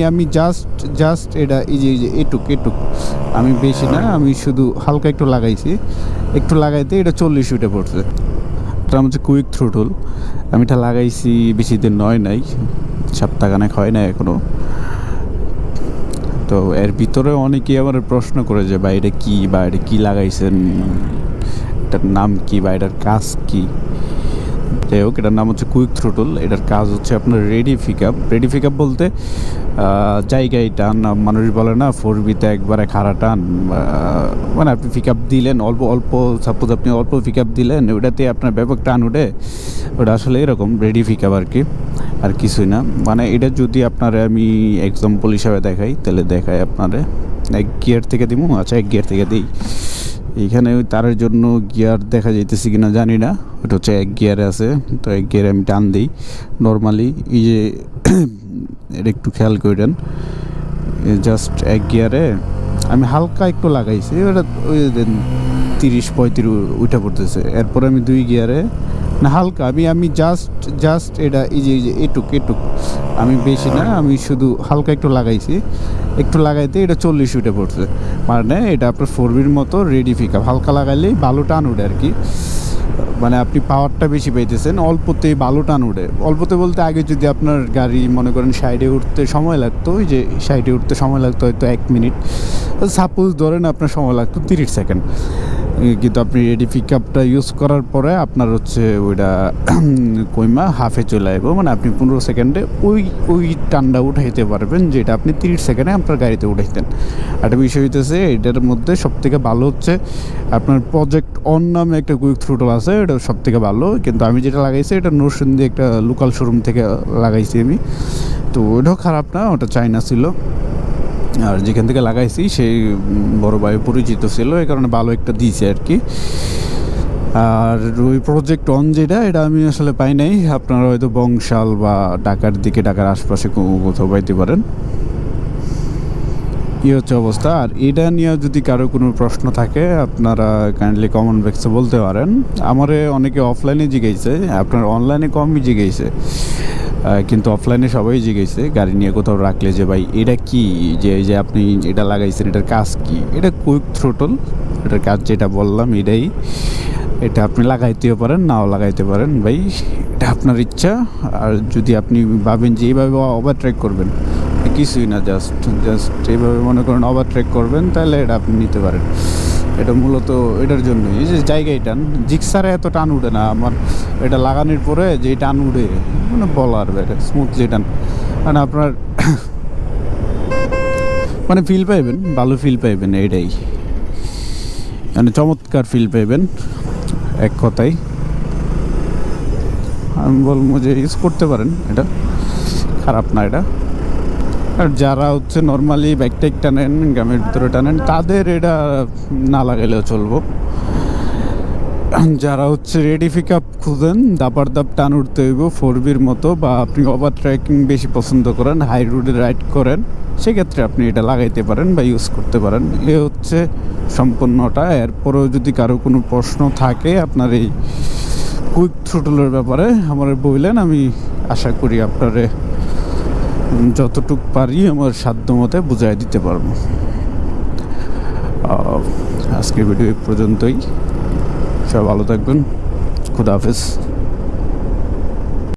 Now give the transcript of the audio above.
আমি just just এটা এই যে এটুক আমি বেশি না, আমি শুধু হালকা একটু লাগাইছি, একটু লাগাইতে এটা 40 উঠে পড়ছে। এটা হচ্ছে কুইক থ্রোটল। আমি এটা লাগাইছি বেশি দিন নাই, সপ্তাহখানেক হয় না এখনো। তো এর ভিতরে অনেকেই আমার প্রশ্ন করে যে বা এটা কি, বা এটা কী লাগাইছেন, এটার নাম কি, বা এটার কাজ কি। যাই হোক, এটার নাম হচ্ছে কুইক থ্রোটল। এটার কাজ হচ্ছে আপনার রেডি পিক আপ বলতে জায়গায় টান, মানুষ বলে না 4B-তে একবারে খাড়া টান, মানে আপনি পিক আপ দিলেন অল্প অল্প, সাপোজ আপনি অল্প পিক আপ দিলেন, ওটাতে আপনার ব্যাপক টান উঠে, ওটা আসলে এরকম রেডি পিক আপ আর কি, আর কিছুই না। মানে এটা যদি আপনারা আমি এক্সাম্পল হিসাবে দেখাই, তাহলে দেখাই আপনারা এক গিয়ার থেকে দিব। আচ্ছা, এক গিয়ার থেকে দিই। এইখানে ওই তারের জন্য গিয়ার দেখা যাইতেছে কিনা জানি না, ওটা হচ্ছে এক গিয়ারে আছে। তো এক গিয়ারে আমি টান দিই নর্মালি। এই যে এটা একটু খেয়াল করেন, জাস্ট এক গিয়ারে আমি হালকা একটু লাগাইছি, ওটা ওই 30-35 উঠে পড়তেছে। এরপরে আমি 2 গিয়ারে না হালকা, আমি জাস্ট এটা এই যে এটুক আমি বেশি না, আমি শুধু হালকা একটু লাগাইছি, একটু লাগাইতে এটা 40 উঠে পড়ছে। মানে এটা আপনার 4B-র মতো রেডি পিক আপ। হালকা লাগাইলেই ভালো টান উঠে আর কি, মানে আপনি পাওয়ারটা বেশি পাইতেছেন, অল্পতেই ভালো টান উঠে। অল্পতে বলতে আগে যদি আপনার গাড়ি মনে করেন সাইডে উঠতে সময় লাগতো, ওই যে সাইডে উঠতে সময় লাগতো হয়তো 1 মিনিট, সাপোজ ধরেন আপনার সময় লাগতো 30 সেকেন্ড, কিন্তু আপনি রেডি পিক আপটা ইউজ করার পরে আপনার হচ্ছে ওইটা কইমা হাফে চলে আসবো। মানে আপনি 15 সেকেন্ডে ওই টানটা উঠাইতে পারবেন, যেটা আপনি 30 সেকেন্ডে আপনার গাড়িতে উঠাইতেন। একটা বিষয় হইতেছে এটার মধ্যে সবথেকে ভালো হচ্ছে আপনার প্রজেক্ট অন নামে একটা কুইক থ্রোটল আছে, এটা সবথেকে ভালো। কিন্তু আমি যেটা লাগাইছি এটা নরসিংদী একটা লোকাল শোরুম থেকে লাগাইছি আমি, তো ওটাও খারাপ না, ওটা চাইনা ছিল। আর যেখান থেকে লাগাইছি সেই বড় ভাই পরিচিত ছিল, এই কারণে ভালো একটা দিয়েছে আর কি। আর ওই প্রজেক্ট অন যেটা, এটা আমি আসলে পাই নাই, আপনারা হয়তো বংশাল বা ঢাকার দিকে, ঢাকার আশপাশে কোথাও পাইতে পারেন। এই হচ্ছে অবস্থা। আর এটা নিয়ে যদি কারো কোনো প্রশ্ন থাকে আপনারা কাইন্ডলি কমেন্ট বক্সে বলতে পারেন। আমারে অনেকে অফলাইনে জিজ্ঞাসে, আপনার অনলাইনে কমই জিজ্ঞাসে, কিন্তু অফলাইনে সবাই জিজ্ঞাসে গাড়ি নিয়ে কোথাও রাখলে যে ভাই এটা কি, যে আপনি এটা লাগাইছেন, এটার কাজ কি। এটা কুইক থ্রোটল, এটার কাজ যেটা বললাম এটাই। এটা আপনি লাগাইতেও পারেন, নাও লাগাইতে পারেন ভাই, এটা আপনার ইচ্ছা। আর যদি আপনি ভাবেন যে এইভাবে ওভারটেক করবেন, কিছুই না, জাস্ট এইভাবে মনে করেন ওভারটেক করবেন, তাহলে এটা আপনি নিতে পারেন। এটা মূলত এটার জন্যই, এই যে জায়গায় টান, জিক্সারে এত টান উঠে না আমার, এটা লাগানোর পরে যে টান উঠে মানে বলার বাইরে স্মুথ যে টান, মানে আপনার মানে ফিল পাইবেন, ভালো ফিল পাইবেন, এটাই মানে চমৎকার ফিল পাইবেন এক কথায়। আমি বলবো যে ইউজ করতে পারেন, এটা খারাপ না এটা। আর যারা হচ্ছে নর্মালি বাইক টানেন, গ্রামের ভিতরে টানেন, তাদের এটা না লাগাইলেও চলবো। যারা হচ্ছে রেডি পিক আপ খুঁজেন, দাপার দাপ টান উঠতে হইব 4B-র মতো, বা আপনি ওভার ট্রেকিং বেশি পছন্দ করেন, হাই রোডে রাইড করেন, সেক্ষেত্রে আপনি এটা লাগাইতে পারেন বা ইউজ করতে পারেন। এ হচ্ছে সম্পূর্ণটা। এরপরেও যদি কারো কোনো প্রশ্ন থাকে আপনার এই কুইক থ্রোটলের ব্যাপারে আমার বললেন, আমি আশা করি আপনারে যতটুক পারি আমার সাধ্য মতে বুঝাই দিতে পারবো। আজকের ভিডিও এই পর্যন্তই। সবাই ভালো থাকবেন, খুদা হাফেজ।